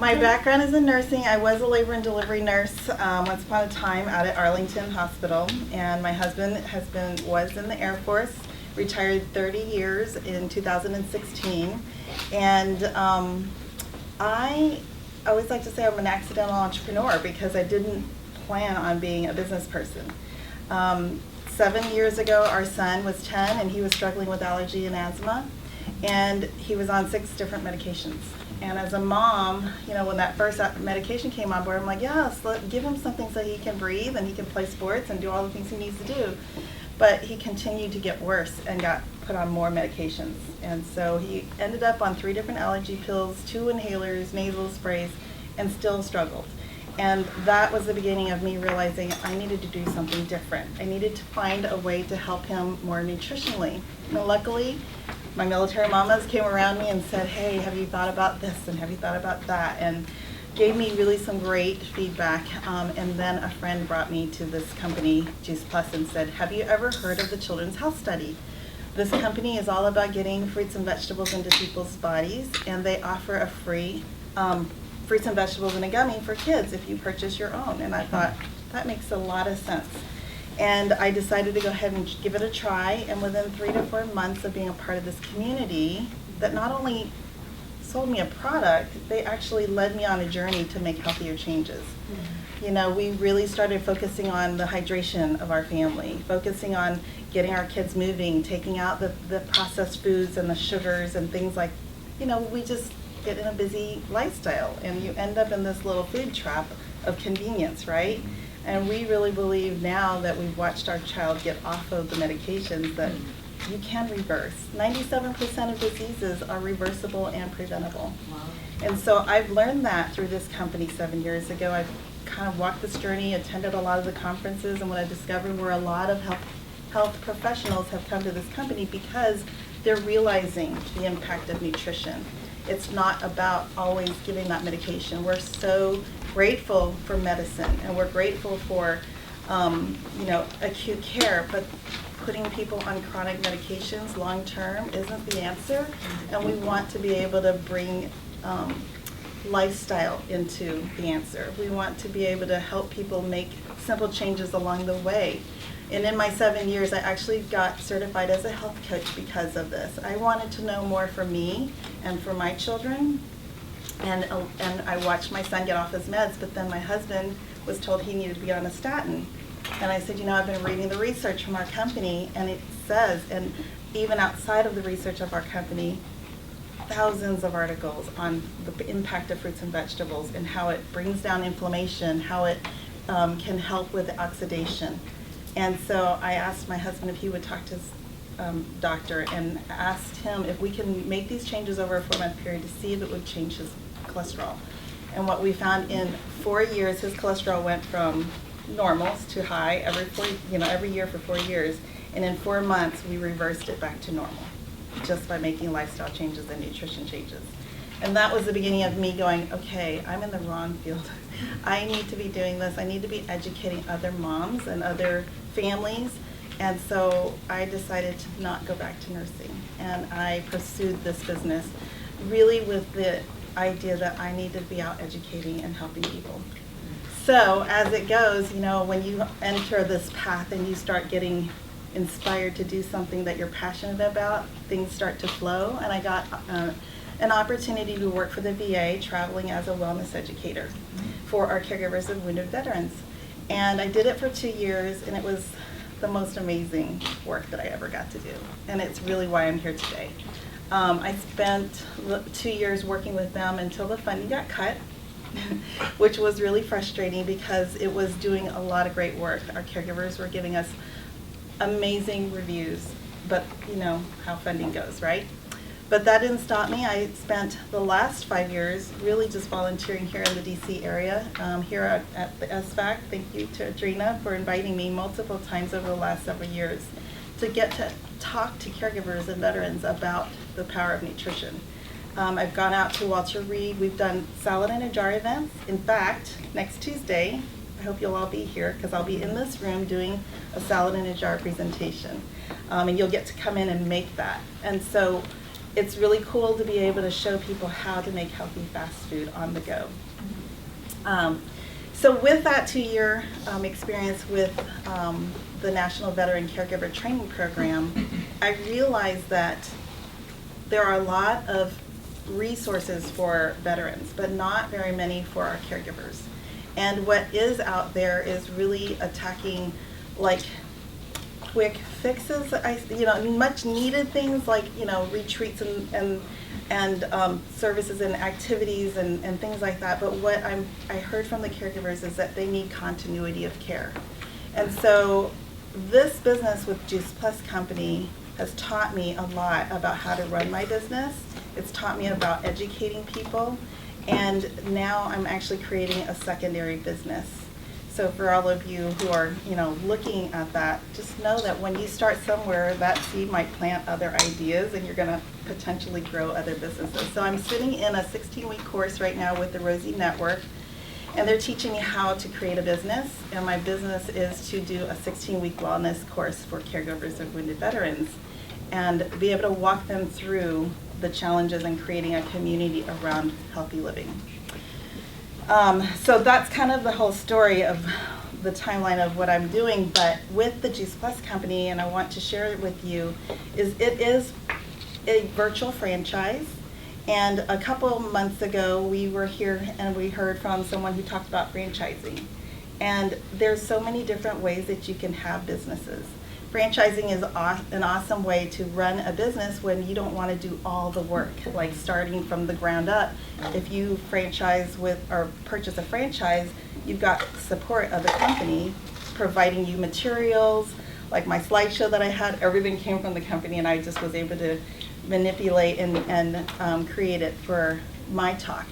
My background is in nursing. I was a labor and delivery nurse once upon a time out at Arlington Hospital, and my husband was in the Air Force, retired 30 years in 2016, and I always like to say I'm an accidental entrepreneur because I didn't plan on being a business person. 7 years ago, our son was 10, and he was struggling with allergy and asthma, and he was on 6 different medications. And as a mom, you know, when that first medication came on board, I'm like, yes, give him something so he can breathe and he can play sports and do all the things he needs to do. But he continued to get worse and got put on more medications. And so he ended up on 3 different allergy pills, 2 inhalers, nasal sprays, and still struggled. And that was the beginning of me realizing I needed to do something different. I needed to find a way to help him more nutritionally. And luckily, my military mamas came around me and said, hey, have you thought about this and have you thought about that? And gave me really some great feedback. And then a friend brought me to this company, Juice Plus, and said, have you ever heard of the Children's Health Study? This company is all about getting fruits and vegetables into people's bodies, and they offer a free fruits and vegetables in a gummy for kids if you purchase your own. And I thought, that makes a lot of sense. And I decided to go ahead and give it a try, and within 3 to 4 months of being a part of this community that not only sold me a product, they actually led me on a journey to make healthier changes. Mm-hmm. You know, we really started focusing on the hydration of our family, focusing on getting our kids moving, taking out the processed foods and the sugars and things like, you know, we just get in a busy lifestyle and you end up in this little food trap of convenience, right? And we really believe now that we've watched our child get off of the medications that you can reverse. 97% of diseases are reversible and preventable. Wow. And so I've learned that through this company 7 years ago. I've kind of walked this journey, attended a lot of the conferences, and what I discovered were a lot of health professionals have come to this company because they're realizing the impact of nutrition. It's not about always giving that medication. We're so grateful for medicine, and we're grateful for acute care, but putting people on chronic medications long term isn't the answer, and we want to be able to bring lifestyle into the answer. We want to be able to help people make simple changes along the way. And in my 7 years, I actually got certified as a health coach because of this. I wanted to know more for me and for my children. And I watched my son get off his meds, but then my husband was told he needed to be on a statin. And I said, you know, I've been reading the research from our company, and it says, and even outside of the research of our company, thousands of articles on the impact of fruits and vegetables and how it brings down inflammation, how it can help with oxidation. And so I asked my husband if he would talk to his doctor and asked him if we can make these changes over a 4-month period to see if it would change his cholesterol. And what we found in 4 years, his cholesterol went from normals to high every year for 4 years. And in 4 months, we reversed it back to normal just by making lifestyle changes and nutrition changes. And that was the beginning of me going, okay, I'm in the wrong field. I need to be doing this. I need to be educating other moms and other families. And so I decided to not go back to nursing. And I pursued this business really with the idea that I needed to be out educating and helping people. So as it goes, you know, when you enter this path and you start getting inspired to do something that you're passionate about, things start to flow. And I got an opportunity to work for the VA, traveling as a wellness educator for our caregivers of wounded veterans. And I did it for 2 years, and it was the most amazing work that I ever got to do. And it's really why I'm here today. I spent 2 years working with them until the funding got cut, which was really frustrating because it was doing a lot of great work. Our caregivers were giving us amazing reviews, but you know how funding goes, right? But that didn't stop me. I spent the last 5 years really just volunteering here in the DC area, here at the SVAC. Thank you to Adrena for inviting me multiple times over the last several years to get to talk to caregivers and veterans about the power of nutrition. I've gone out to Walter Reed. We've done salad in a jar events. In fact, next Tuesday, I hope you'll all be here because I'll be in this room doing a salad in a jar presentation. And you'll get to come in and make that. And so it's really cool to be able to show people how to make healthy fast food on the go. So with that 2-year experience with the National Veteran Caregiver Training Program, I realized that there are a lot of resources for veterans, but not very many for our caregivers. And what is out there is really attacking like quick fixes, much needed things like, retreats and services and activities and things like that. But what I heard from the caregivers is that they need continuity of care. And so this business with Juice Plus Company has taught me a lot about how to run my business. It's taught me about educating people. And now I'm actually creating a secondary business. So for all of you who are, looking at that, just know that when you start somewhere, that seed might plant other ideas and you're gonna potentially grow other businesses. So I'm sitting in a 16-week course right now with the Rosie Network, and they're teaching me how to create a business. And my business is to do a 16-week wellness course for caregivers of wounded veterans and be able to walk them through the challenges in creating a community around healthy living. So that's kind of the whole story of the timeline of what I'm doing, but with the Juice Plus Company, and I want to share it with you, it is a virtual franchise. And a couple months ago, we were here and we heard from someone who talked about franchising. And there's so many different ways that you can have businesses. Franchising is an awesome way to run a business when you don't want to do all the work, like starting from the ground up. If you franchise with or purchase a franchise, you've got support of the company providing you materials. Like my slideshow that I had, everything came from the company, and I just was able to manipulate and create it for my talk,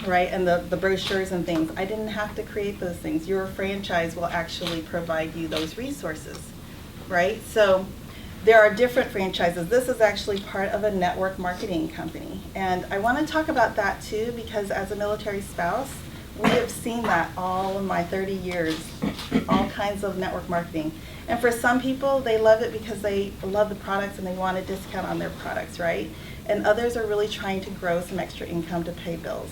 right? And the brochures and things. I didn't have to create those things. Your franchise will actually provide you those resources. Right? So there are different franchises. This is actually part of a network marketing company. And I want to talk about that too, because as a military spouse, we have seen that all in my 30 years, all kinds of network marketing. And for some people, they love it because they love the products and they want a discount on their products, right? And others are really trying to grow some extra income to pay bills.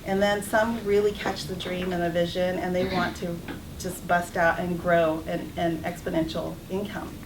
And then some really catch the dream and the vision, and they want to just bust out and grow an exponential income.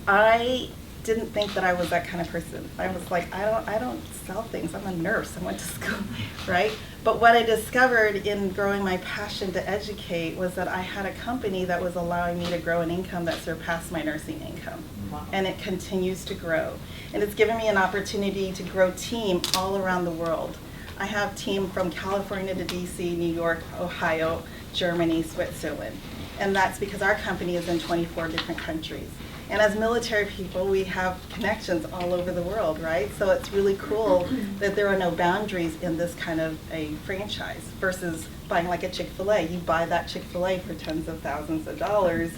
I didn't think that I was that kind of person. I was like, I don't sell things. I'm a nurse. I went to school, right? But what I discovered in growing my passion to educate was that I had a company that was allowing me to grow an income that surpassed my nursing income. Wow. And it continues to grow. And it's given me an opportunity to grow team all around the world. I have team from California to DC, New York, Ohio, Germany, Switzerland. And that's because our company is in 24 different countries. And as military people, we have connections all over the world, right? So it's really cool that there are no boundaries in this kind of a franchise versus buying like a Chick-fil-A. You buy that Chick-fil-A for tens of thousands of dollars,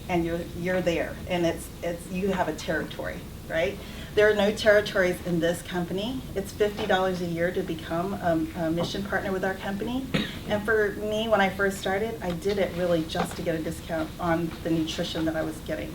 and you're there, and it's you have a territory, right? There are no territories in this company. It's $50 a year to become a mission partner with our company. And for me, when I first started, I did it really just to get a discount on the nutrition that I was getting.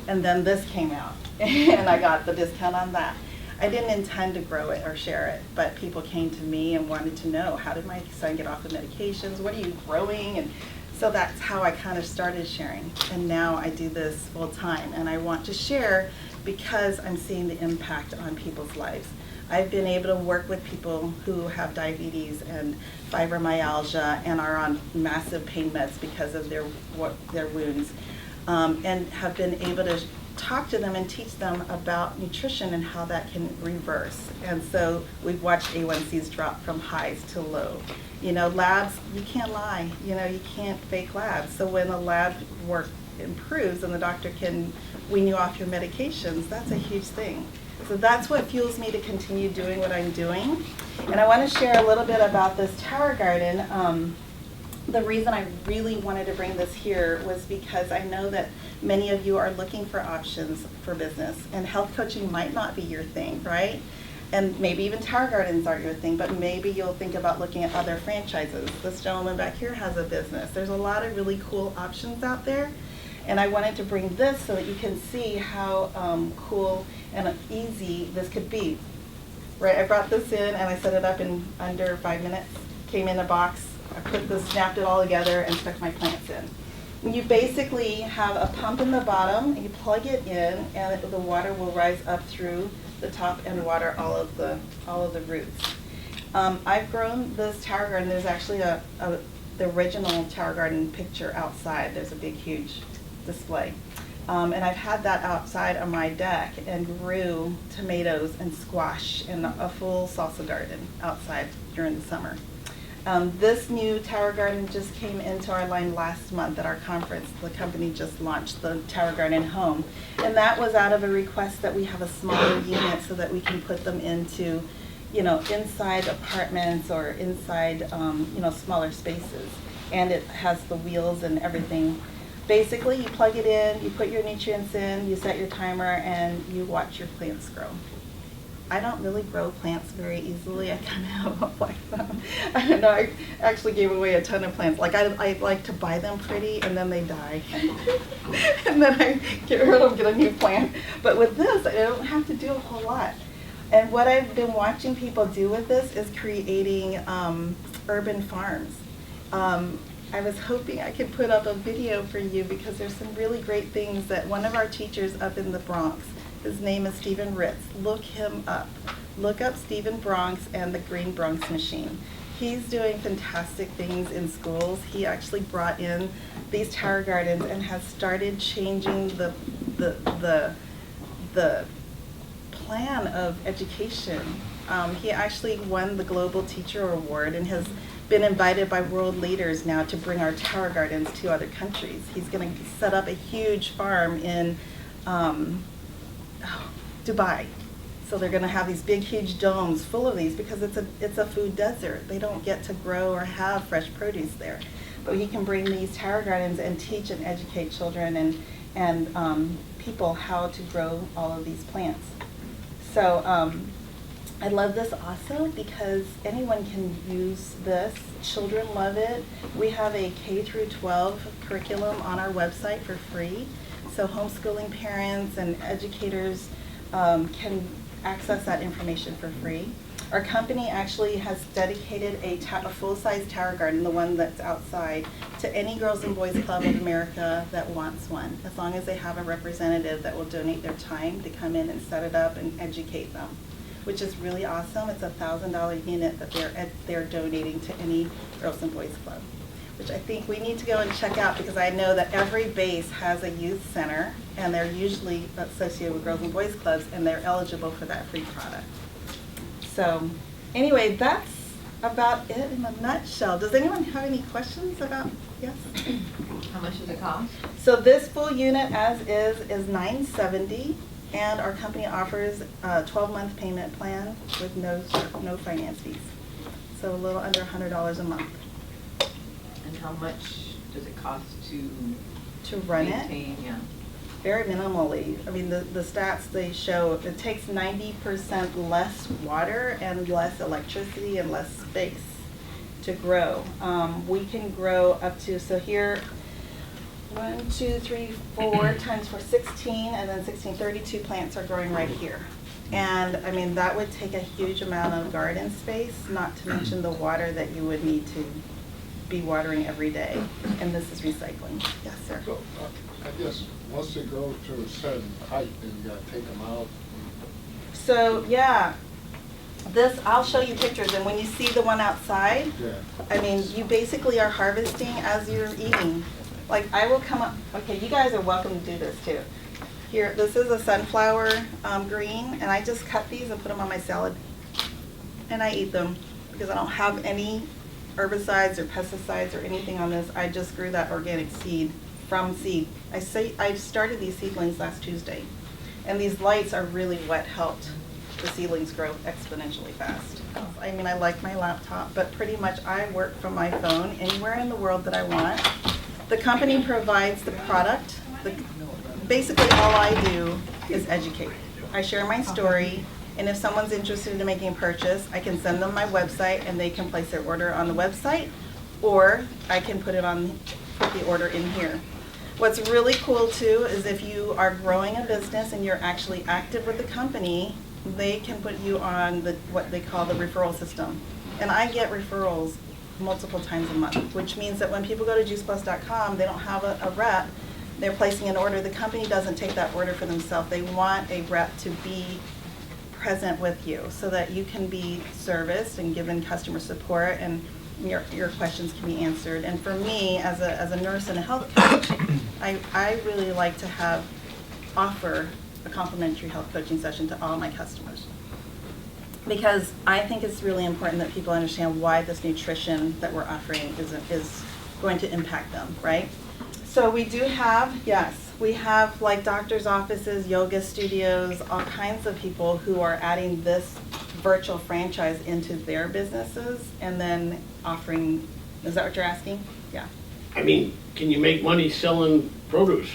And then this came out, and I got the discount on that. I didn't intend to grow it or share it, but people came to me and wanted to know, how did my son get off the medications? What are you growing? And so that's how I kind of started sharing. And now I do this full time, and I want to share because I'm seeing the impact on people's lives. I've been able to work with people who have diabetes and fibromyalgia and are on massive pain meds because of their wounds. And have been able to talk to them and teach them about nutrition and how that can reverse. And so we've watched A1Cs drop from highs to low. Labs, you can't lie. You can't fake labs. So when the lab work improves and the doctor can wean you off your medications, that's a huge thing. So that's what fuels me to continue doing what I'm doing. And I want to share a little bit about this tower garden. The reason I really wanted to bring this here was because I know that many of you are looking for options for business, and health coaching might not be your thing, right? And maybe even tower gardens aren't your thing, but maybe you'll think about looking at other franchises. This gentleman back here has a business. There's a lot of really cool options out there. And I wanted to bring this so that you can see how cool and easy this could be. Right, I brought this in and I set it up in under 5 minutes. Came in a box, I put this, snapped it all together and stuck my plants in. And you basically have a pump in the bottom, and you plug it in, and the water will rise up through the top and water all of the roots. I've grown this tower garden. There's actually the original tower garden picture outside. There's a big, huge display. And I've had that outside on my deck and grew tomatoes and squash and a full salsa garden outside during the summer. This new tower garden just came into our line last month at our conference. The company just launched the Tower Garden Home. And that was out of a request that we have a smaller unit so that we can put them into, inside apartments or inside, smaller spaces. And it has the wheels and everything. Basically, you plug it in, you put your nutrients in, you set your timer, and you watch your plants grow. I don't really grow plants very easily. I kind of don't like them. I don't know, I actually gave away a ton of plants. Like, I like to buy them pretty, and then they die. And then I get rid of them, get a new plant. But with this, I don't have to do a whole lot. And what I've been watching people do with this is creating urban farms. I was hoping I could put up a video for you because there's some really great things that one of our teachers up in the Bronx, his name is Stephen Ritz. Look him up. Look up Stephen Bronx and the Green Bronx Machine. He's doing fantastic things in schools. He actually brought in these tower gardens and has started changing the plan of education. He actually won the Global Teacher Award and has been invited by world leaders now to bring our tower gardens to other countries. He's going to set up a huge farm in Dubai. So they're going to have these big, huge domes full of these because it's a food desert. They don't get to grow or have fresh produce there. But he can bring these tower gardens and teach and educate children and people how to grow all of these plants. So I love this also because anyone can use this. Children love it. We have a K through 12 curriculum on our website for free. So homeschooling parents and educators can access that information for free. Our company actually has dedicated a full-size tower garden, the one that's outside, to any Girls and Boys Club of America that wants one, as long as they have a representative that will donate their time to come in and set it up and educate them, which is really awesome. It's a $1,000 unit that they're donating to any Girls and Boys Club, which I think we need to go and check out because I know that every base has a youth center and they're usually associated with Girls and Boys Clubs and they're eligible for that free product. So anyway, that's about it in a nutshell. Does anyone have any questions about, yes? How much does it cost? So this full unit as is $970. And our company offers a 12-month payment plan with no finance fees. So a little under $100 a month. And how much does it cost to run maintain? Yeah. Very minimally. I mean, the stats they show, it takes 90% less water and less electricity and less space to grow. We can grow up to, so here, 1, 2, 3, 4 times 4, 16, and then 16, 32 plants are growing right here. And I mean, that would take a huge amount of garden space, not to mention the water that you would need to be watering every day. And this is recycling. Yes, sir. So, I guess once they grow to a certain height, then you gotta take them out. So, yeah. This, I'll show you pictures, and when you see the one outside, Yeah. I mean, you basically are harvesting as you're eating. Like, I will come up, okay, you guys are welcome to do this too. Here, this is a sunflower green, and I just cut these and put them on my salad. And I eat them because I don't have any herbicides or pesticides or anything on this. I just grew that organic seed from seed. I started these seedlings last Tuesday, and these lights are really what helped the seedlings grow exponentially fast. I mean, I like my laptop, but pretty much I work from my phone anywhere in the world that I want. The company provides the product. Basically, all I do is educate. I share my story, and if someone's interested in making a purchase, I can send them my website, and they can place their order on the website, or I can put the order in here. What's really cool too is if you are growing a business and you're actually active with the company, they can put you on what they call the referral system. And I get referrals multiple times a month, which means that when people go to juiceplus.com, they don't have a rep, they're placing an order. The company doesn't take that order for themselves. They want a rep to be present with you so that you can be serviced and given customer support and your questions can be answered. And for me, as a nurse and a health coach, I really like to offer a complimentary health coaching session to all my customers. Because I think it's really important that people understand why this nutrition that we're offering is going to impact them, right? So we do have, yes, we have like doctors' offices, yoga studios, all kinds of people who are adding this virtual franchise into their businesses and then offering, is that what you're asking? Yeah. I mean, can you make money selling produce?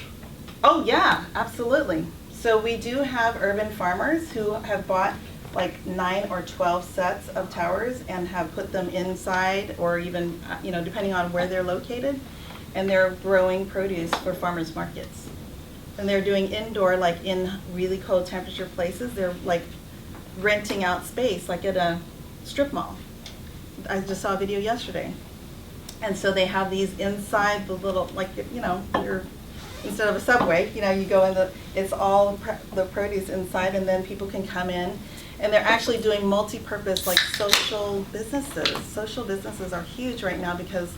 Oh yeah, absolutely. So we do have urban farmers who have bought like 9 or 12 sets of towers and have put them inside or even, depending on where they're located, and they're growing produce for farmers markets. And they're doing indoor, like in really cold temperature places, they're like renting out space, like at a strip mall. I just saw a video yesterday. And so they have these inside the little, like, you're, instead of a Subway, you go in it's all the produce inside, and then people can come in. And they're actually doing multi-purpose, like social businesses. Social businesses are huge right now because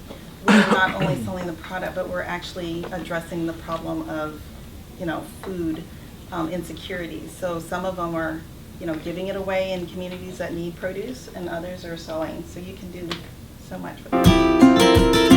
we're not only selling the product, but we're actually addressing the problem of, food insecurity. So some of them are, giving it away in communities that need produce, and others are selling. So you can do so much with it.